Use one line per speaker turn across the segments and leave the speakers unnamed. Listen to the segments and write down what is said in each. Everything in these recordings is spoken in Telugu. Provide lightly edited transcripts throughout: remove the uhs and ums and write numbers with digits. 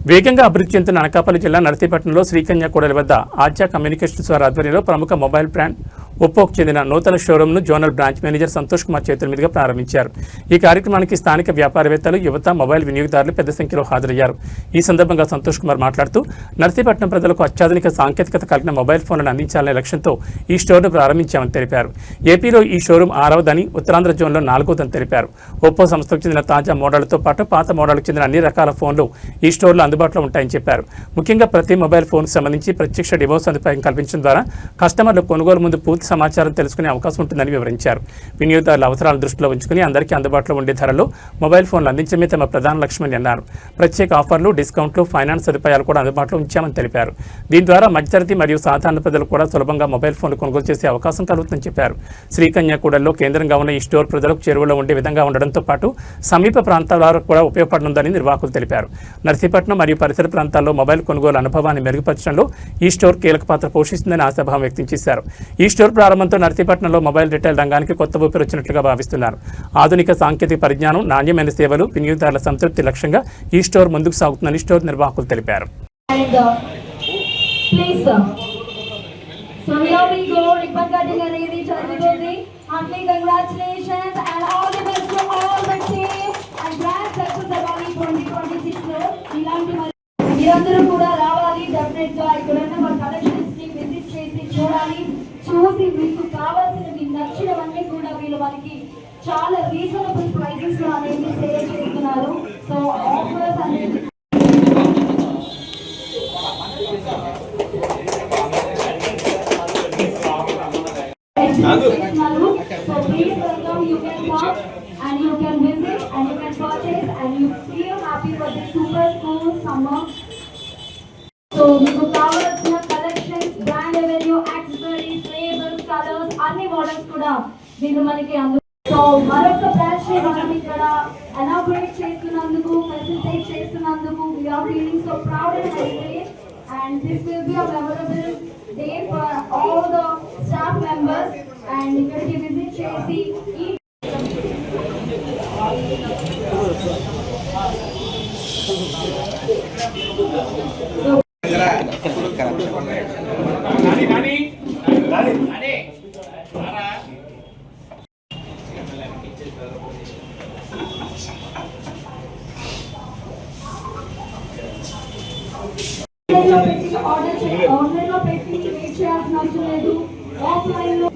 వేగంగా అభివృద్ధి చెందుతున్న అనకాపల్లి జిల్లా నర్సీపట్నంలో శ్రీకన్యాకూడలి వద్ద ఆద్య కమ్యూనికేషన్స్ వారి ఆధ్వర్యంలో ప్రముఖ మొబైల్ బ్రాండ్ ఒప్పోకు చెందిన నూతన షోరూంను zonal branch manager Santosh Kumar చేతుల మీదుగా ప్రారంభించారు. ఈ కార్యక్రమానికి స్థానిక వ్యాపారవేత్తలు, యువత, మొబైల్ వినియోగదారులు పెద్ద సంఖ్యలో హాజరయ్యారు. ఈ సందర్భంగా సంతోష్ కుమార్ మాట్లాడుతూ నర్సీపట్నం ప్రజలకు అత్యాధునిక సాంకేతికత కలిగిన మొబైల్ ఫోన్లను అందించాలనే లక్ష్యంతో ఈ స్టోర్ను ప్రారంభించామని తెలిపారు. ఏపీలో ఈ షోరూం 6వదని, ఉత్తరాంధ్ర జోన్లో 4వదని తెలిపారు. ఒప్పో సంస్థకు చెందిన తాజా మోడళ్లతో పాటు పాత మోడళ్లకు చెందిన అన్ని రకాల ఫోన్లు ఈ స్టోర్లో అందుబాటులో ఉంటాయని చెప్పారు. ముఖ్యంగా ప్రతి మొబైల్ ఫోన్కు సంబంధించి ప్రత్యక్ష డివో సదుపాయం కల్పించడం ద్వారా కస్టమర్లు కొనుగోలు ముందు పూర్తి సమాచారం తెలుసుకునే అవకాశం ఉంటుందని వివరించారు. వినియోగదారుల అవసరాలను దృష్టిలో ఉంచుకుని అందరికీ అందుబాటులో ఉండే ధరలో మొబైల్ ఫోన్లు అందించడమే తమ ప్రధాన లక్ష్యమని అన్నారు. ప్రత్యేక ఆఫర్లు, డిస్కౌంట్లు, ఫైనాన్స్ సదుపాయాలు కూడా అందుబాటులో ఉంచామని తెలిపారు. దీని ద్వారా మధ్యతరగతి మరియు సాధారణ ప్రజలు కూడా సులభంగా మొబైల్ ఫోన్లు కొనుగోలు చేసే అవకాశం కలుగుతుందని చెప్పారు. శ్రీకన్యాకూడలిలో కేంద్రంగా ఉన్న ఈ స్టోర్ ప్రజలకు చేరువలో ఉండే విధంగా ఉండడంతో పాటు సమీప ప్రాంతాల వారికి కూడా ఉపయోగపడనుందని నిర్వాహకులు తెలిపారు. నర్సీపట్నం మరియు పరిసర ప్రాంతాల్లో మొబైల్ కొనుగోలు అనుభవాన్ని మెరుగుపరచడంలో ఈ స్టోర్ కీలక పాత్ర పోషిస్తుందని ఆశాభావం వ్యక్తం చేశారు. ఈ స్టోర్ ప్రారంభంతో నర్సీపట్నంలో మొబైల్ రిటైల్ రంగానికి కొత్త ఊపిరి వచ్చినట్లుగా భావిస్తున్నారు. ఆధునిక సాంకేతిక పరిజ్ఞానం, నాణ్యమైన సేవలు, వినియోగదారుల సంతృప్తి లక్ష్యంగా ఈ స్టోర్ ముందుకు సాగుతుందని స్టోర్ నిర్వాహకులు తెలిపారు.
మీరందరూ కూడా రావాలి. డెఫినెట్ గా ఇక్కడ ఉన్న మన కలెక్షన్స్ ని విజిట్ చేసి చూడాలి. చూసి మీకు కావాల్సినవి నచ్చినవన్నీ కూడా వీళ్ళు మనకి చాలా రీజనబుల్ ప్రైజెస్ లో అనేది సేల్ చేస్తున్నారు. సో ఆఫర్స్ అనేది so please welcome. You can come and you can visit and you can purchase and you feel happy for this super cool summer. So మీకు కావాల్సిన collections, brand revenue, accessories, labels, colours అన్ని మోడల్స్ కూడా వీళ్ళు మనకి సో మరొక బ్రాంచ్ ని మనం ఇక్కడ ఇనాగ్రేట్ చేస్తున్నందుకు, ఫెసిలిటేట్ చేస్తున్నందుకు we are feeling so proud and happy, and this will be a memorable day for all the staff members. And ఇక్కడికి విజిట్ చేసి ఈ ఆన్లైన్ లో పెట్టి వెయిట్ చేయాల్సిన అవసరం లేదు. ఆఫ్లైన్ లో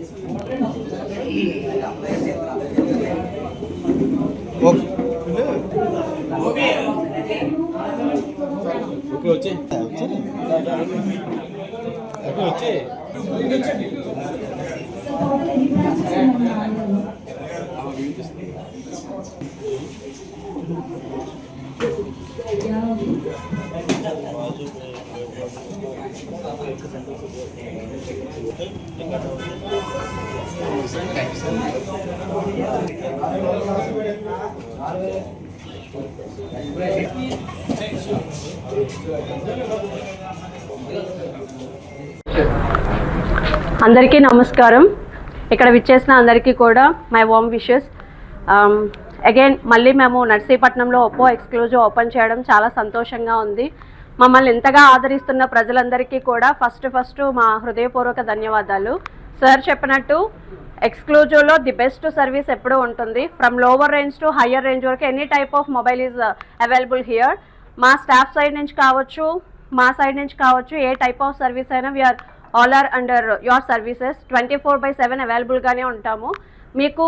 అందరికీ నమస్కారం. ఇక్కడ విచ్చేసిన అందరికీ కూడా మై వార్మ్ విషెస్. అగైన్ మళ్ళీ మేము నర్సీపట్నంలో ఒప్పో ఎక్స్క్లూజివ్ ఓపెన్ చేయడం చాలా సంతోషంగా ఉంది. మమ్మల్ని ఇంతగా ఆదరిస్తున్న ప్రజలందరికీ కూడా ఫస్ట్ మా హృదయపూర్వక ధన్యవాదాలు. సార్ చెప్పినట్టు ఎక్స్క్లూజివ్లో ది బెస్ట్ సర్వీస్ ఎప్పుడూ ఉంటుంది. From lower range to higher range వరకు any type of mobile is available here. మా స్టాఫ్ సైడ్ నుంచి కావచ్చు, మా సైడ్ నుంచి కావచ్చు, ఏ టైప్ ఆఫ్ సర్వీస్ అయినా we're all are under your services. 24/7 అవైలబుల్గానే ఉంటాము. మీకు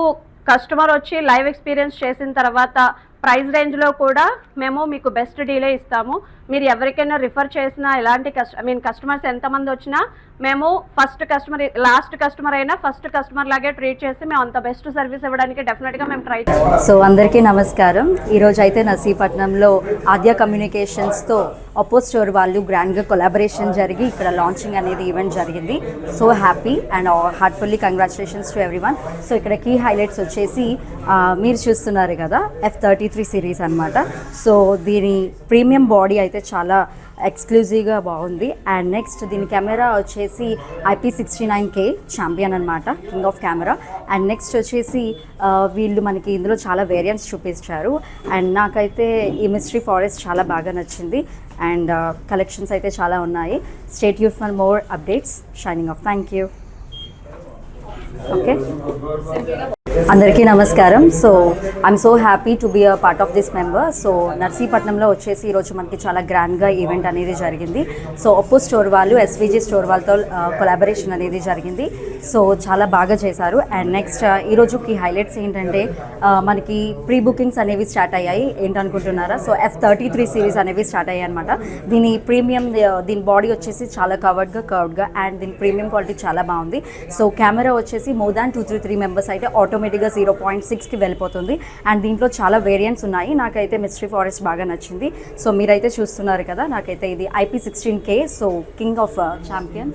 కస్టమర్ వచ్చి లైవ్ ఎక్స్పీరియన్స్ చేసిన తర్వాత ప్రైస్ రేంజ్లో కూడా మేము మీకు బెస్ట్ డీలే ఇస్తాము. మీరు ఎవరికైనా రిఫర్ చేసినా, ఎలాంటి కస్టమర్స్ ఎంతమంది వచ్చినా మేము ఫస్ట్ కస్టమర్, లాస్ట్ కస్టమర్ అయినా ఫస్ట్ కస్టమర్ లాగే ట్రీట్ చేసి మేము అంత బెస్ట్ సర్వీస్ ఇవ్వడానికి డెఫినెట్గా మేము ట్రై చేస్తాం.
సో అందరికీ నమస్కారం. ఈరోజు అయితే నర్సీపట్నంలో ఆద్య కమ్యూనికేషన్స్తో ఒప్పో స్టోర్ వాళ్ళు గ్రాండ్గా కొలాబరేషన్ జరిగి ఇక్కడ లాంచింగ్ అనేది ఈవెంట్ జరిగింది. So happy and heartfully congratulations to everyone. So ఇక్కడ కీ హైలైట్స్ వచ్చేసి మీరు చూస్తున్నారు కదా, F33 సిరీస్ అనమాట. సో దీని ప్రీమియం బాడీ అయితే చాలా ఎక్స్క్లూజివ్గా బాగుంది. అండ్ నెక్స్ట్ దీని కెమెరా వచ్చేసి IP69K ఛాంపియన్ అనమాట, king of camera. And next వచ్చేసి వీళ్ళు మనకి ఇందులో చాలా వేరియంట్స్ చూపించారు. అండ్ నాకైతే ఈ మిస్టరీ ఫారెస్ట్ చాలా బాగా నచ్చింది. అండ్ కలెక్షన్స్ అయితే చాలా ఉన్నాయి. Stay tune for more updates. Shining off. Thank you. Okay, అందరికీ నమస్కారం. So I'm so happy to be a part of this member. So నర్సీపట్నంలో వచ్చేసి ఈరోజు మనకి చాలా గ్రాండ్గా ఈవెంట్ అనేది జరిగింది. సో ఒప్పో స్టోర్ వాళ్ళు ఎస్విజీ స్టోర్ వాళ్ళతో కొలాబరేషన్ అనేది జరిగింది. సో చాలా బాగా చేశారు. అండ్ నెక్స్ట్ ఈరోజుకి హైలైట్స్ ఏంటంటే మనకి ప్రీ బుకింగ్స్ అనేవి స్టార్ట్ అయ్యాయి. ఏంటనుకుంటున్నారా? సో F33 సిరీస్ అనేవి స్టార్ట్ అయ్యాయి అనమాట. దీని ప్రీమియం, దీని బాడీ వచ్చేసి చాలా కర్వ్డ్గా అండ్ దీని ప్రీమియం క్వాలిటీ చాలా బాగుంది. సో కెమెరా వచ్చేసి మోర్ దాన్ 233 మెంబర్స్ అయితే ఆటోమేటిక్గా 0.6కి వెళ్ళిపోతుంది. అండ్ దీంట్లో చాలా వేరియంట్స్ ఉన్నాయి. నాకైతే మిస్టరీ ఫారెస్ట్ బాగా నచ్చింది. సో మీరైతే చూస్తున్నారు కదా, నాకైతే ఇది IP16K. So king of champion